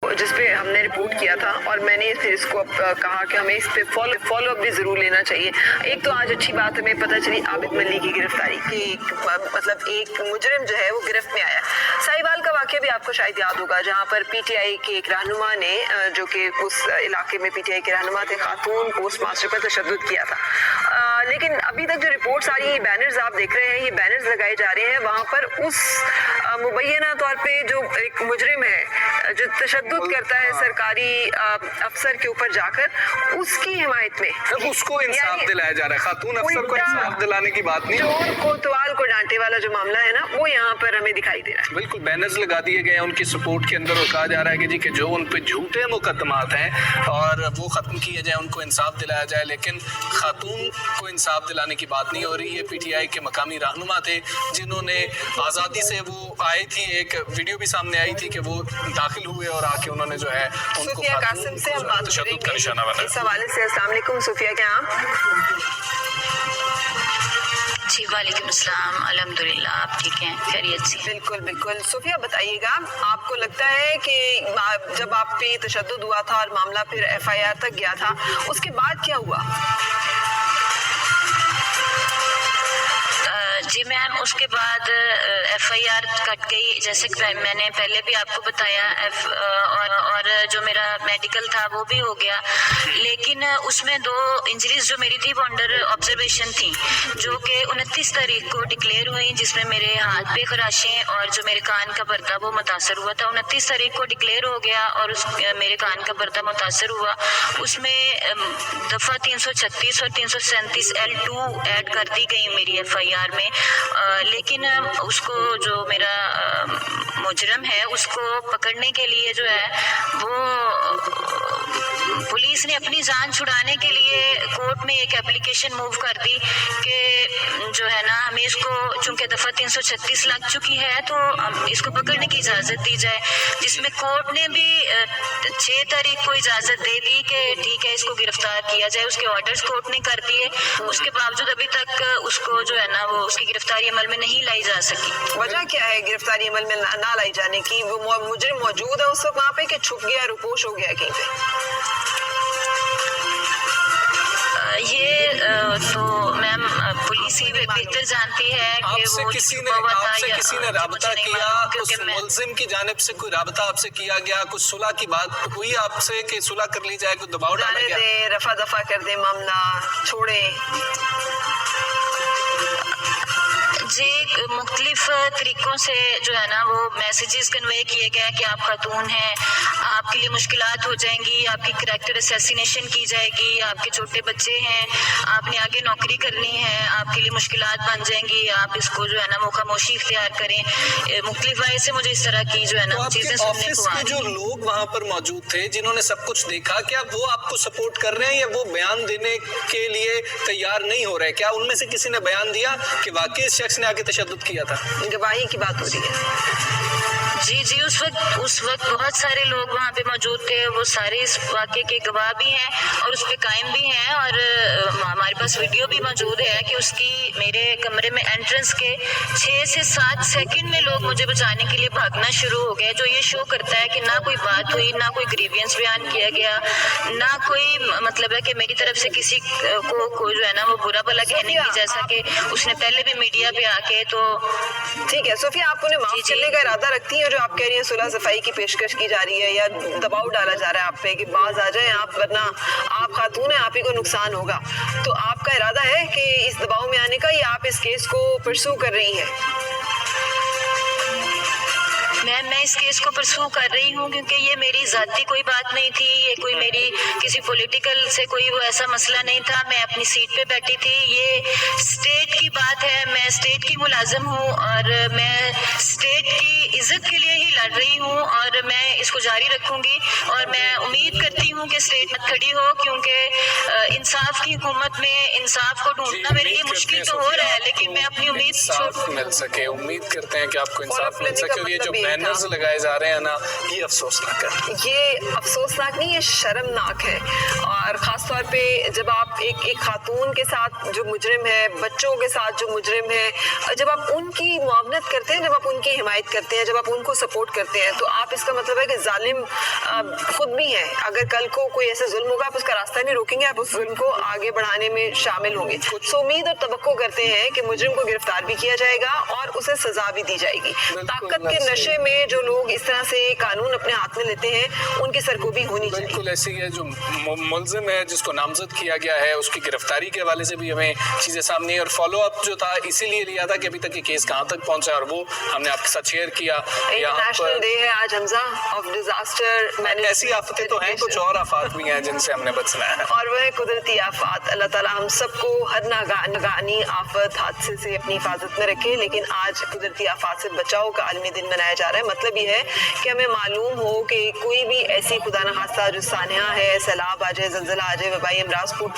जिस पे हमने रिपोर्ट किया था, और मैंने फिर इसको कहा कि हमें इस पे फॉलो अप भी ज़रूर लेना चाहिए। एक तो आज अच्छी बात हमें पता चली आबिद मलिक की गिरफ्तारी की, मतलब एक मुजरिम जो है वो गिरफ्त में आया। साहिवाल का वाक़या भी आपको शायद याद होगा, जहाँ पर पीटीआई के एक रहनुमा ने, जो कि उस इलाके में पीटीआई के रहनुमा थे, खातून पोस्ट मास्टर पर तशद्दुद किया था। लेकिन अभी तक जो रिपोर्ट्स आ रही है, बैनर्स आप देख रहे हैं, ये बैनर्स लगाए जा रहे हैं, वहाँ पर उस मुबैना तौर पे जो एक मुजरिम है जो तशद्दुद करता है सरकारी अफसर के ऊपर जाकर, उसकी हिमायत में उसको इंसाफ दिलाया जा रहा है। खातून अफसर को इंसाफ दिलाने की बात नहीं, चोर कोतवाल को डांटे वाला जो मामला है ना, वो यहाँ पर हमें दिखाई दे रहा है। बिल्कुल बैनर्स लगा दिए गए हैं उनकी सपोर्ट के अंदर, और कहा जा रहा है कि जी कि जो उन पे झूठे मुकदमात हैं और वो खत्म किए जाए, उनको इंसाफ दिलाया जाए। लेकिन खातून को इंसाफ दिलाने की बात नहीं हो रही है। पीटीआई के मकामी रहनुमा थे जिन्होंने आज़ादी से वो आए थी, एक वीडियो भी सामने आई थी कि वो दाखिल हुए और आके उन्होंने जो है उनको सूफिया कासिम से हम बात तशद्दुद का निशाना बनाया। इस हवाले से अस्सलाम वालेकुम सूफिया, क्या आप? जी वालेकुम अस्सलाम, अल्हम्दुलिल्लाह, आप ठीक हैं, खैरियत से? बिल्कुल बिल्कुल। सूफिया बताइएगा, आपको लगता है कि जब आप पे तशद्दुद हुआ था और मामला फिर एफआईआर तक गया था, उसके बाद क्या हुआ? जी मैम, उसके बाद एफआईआर कट गई, जैसे कि मैंने पहले भी आपको बताया, और जो मेरा मेडिकल था वो भी हो गया। लेकिन उसमें 2 इंजरीज जो मेरी थी वो अंडर ऑब्जर्वेशन थी, जो कि 29 तारीख को डिक्लेयर हुई, जिसमें मेरे हाथ पे खराशें और जो मेरे कान का पर्दा वो मुतासर हुआ था। 29 तारीख को डिक्लेयर हो गया और मेरे कान का पर्दा मुतासर हुआ। उसमें दफ़ा 336 और 337 L2 ऐड कर दी गई मेरी एफआईआर में। लेकिन उसको जो मेरा मुजरम है उसको पकड़ने के लिए जो है वो पुलिस ने अपनी जान छुड़ाने के लिए कोर्ट में एक एप्लीकेशन मूव कर दी कि जो है ना, हमें इसको, चूंकि दफ़ा 336 लग चुकी है, तो इसको पकड़ने की इजाज़त दी जाए, जिसमें कोर्ट ने भी 6 तारीख को इजाज़त दे दी कि ठीक है इसको गिरफ्तार किया जाए। उसके ऑर्डर्स कोर्ट ने कर दिए, उसके बावजूद अभी तक उसको जो है ना वो उसकी गिरफ्तारी अमल में नहीं लाई जा सकी। वजह क्या है गिरफ्तारी अमल में ना लाई जाने की? वो मुजरिम मौजूद है उस वक्त वहाँ पे कि छुप गया, रुपोश हो गया कहीं पे? ये तो मैम पुलिस ही बेहतर जानती है कि आपसे वो किसी ने राबता किया, उस मुलजिम की जानिब से कोई राबता आपसे किया गया, कुछ सुलह की बात हुई आपसे कि सुलह कर ली जाए, कोई दबाव डाला गया? रफा दफा कर दे, मामला छोड़े। जी मुख्तलिफ तरीक़ों से जो है ना वो मैसेजेस कन्वे किए गए कि आप खातून हैं, आपके लिए मुश्किलात हो जाएंगी, आपकी करैक्टर असैसिनेशन की जाएगी, आपके छोटे बच्चे हैं, आपने आगे नौकरी करनी है, आपके लिए मुश्किलात बन जाएंगी, आप इसको जो है ना वो खामोशी इख्तियार करें। मुख्तलिफ वजह से मुझे इस तरह की जो है ना चीज़ें सुनने को आ रही। जो लोग वहाँ पर मौजूद थे जिन्होंने सब कुछ देखा, क्या वो आपको सपोर्ट कर रहे हैं या वो बयान देने के लिए तैयार नहीं हो रहे? क्या उनमें से किसी ने बयान दिया कि वाकई इस शख्स ने आके तशद्दुद किया था? गवाही की बात हो रही है। जी उस वक्त बहुत सारे लोग वहाँ पे मौजूद थे, वो सारे इस वाक़े के गवाह भी हैं और उस पे कायम भी हैं, और हमारे पास वीडियो भी मौजूद है कि उसकी मेरे कमरे में एंट्रेंस के 6 से 7 सेकंड में लोग मुझे बचाने के लिए भागना शुरू हो गए, जो ये शो करता है कि ना कोई बात हुई, ना कोई ग्रीवियंस बयान किया गया, ना कोई मतलब है कि मेरी तरफ से किसी को जो है ना वो बुरा भला कहने की, जैसा कि उसने पहले भी मीडिया पे आके। तो ठीक है सोफिया, आप उन्हें माफ करने का इरादा रखती हैं जो आप कह रही हैं सुलह सफाई की पेशकश की जा रही है, या दबाव डाला जा रहा है आप पे कि बाज आ जाए आप, वरना आप खातून हैं, आप ही को नुकसान होगा? तो आपका इरादा है कि इस दबाव में आने का, या आप इस केस को परसू कर रही हैं? मैं इस केस को परसू कर रही हूँ क्योंकि ये मेरी ज़ाती कोई बात नहीं थी, ये कोई मेरी किसी पॉलिटिकल से कोई वो ऐसा मसला नहीं था। मैं अपनी सीट पे बैठी थी, ये स्टेट की बात है, मैं स्टेट की मुलाजिम हूँ और मैं स्टेट की इज्जत के लिए ही लड़ रही हूँ और मैं इसको जारी रखूँगी। और मैं उम्मीद करती हूँ कि स्टेट मत खड़ी हो, क्योंकि इंसाफ की हुकूमत में इंसाफ को ढूंढना मेरे लिए मुश्किल तो हो रहा है, लेकिन मैं अपनी उम्मीद मिल सके, उम्मीद करते हैं कि आपको इंसाफ मिल सके। और ये जो बैनर्स लगाए जा रहे हैं ना, ये अफसोसनाक है। ये अफसोसनाक नहीं, ये शर्मनाक है। और ख़ास तौर पे जब आप एक खातून के साथ जो मुजरिम है, बच्चों के साथ जो मुजरिम है, जब आप उनकी मुआवनत करते हैं, जब आप उनकी हिमायत करते हैं, जब आप उनको सपोर्ट करते हैं, तो आप इसका मतलब है कि जालिम खुद भी है। अगर कल को कोई ऐसा जुल्म होगा, आप उसका रास्ता नहीं रोकेंगे, आप उस जुल्म को आगे बढ़ाने में शामिल होंगे। तो उम्मीद और तवक्को करते हैं कि मुजरिम को गिरफ्तार भी किया जाएगा और उसे सजा भी दी जाएगी। ताकत के नशे में जो लोग इस तरह से कानून अपने हाथ में लेते हैं, उनकी सरकोबी होनी चाहिए। बिल्कुल ऐसी है। जो मुलजिम है जिसको नामजद किया गया है, उसकी गिरफ्तारी के हवाले से भी हमें चीज़ें सामने और फॉलो अप जो था इसीलिए लिया था कि अभी तक ये केस कहाँ तक पहुंचा, और वो हमने आपके साथ शेयर किया। इंटरनेशनल डे है आज हमजा ऑफ डिजास्टर मैनेजमेंट। ऐसी आफतें तो हैं, कुछ और आफात भी हैं जिनसे हमने बचना है, और वह कुदरती आफत। अल्लाह ताला हम सबको हर नागानी आफत हादसे से अपनी हिफाजत में रखे। लेकिन आज कुदरती आफत से बचाव का आलमी दिन मनाया जा रहा है। मतलब ये है कि हमें मालूम हो कि कोई भी ऐसी खुदा न खास्ता जो सानिया है, सैलाब आ जाए, जल्जला आ जाए, वबाई अमराज फूट पड़े,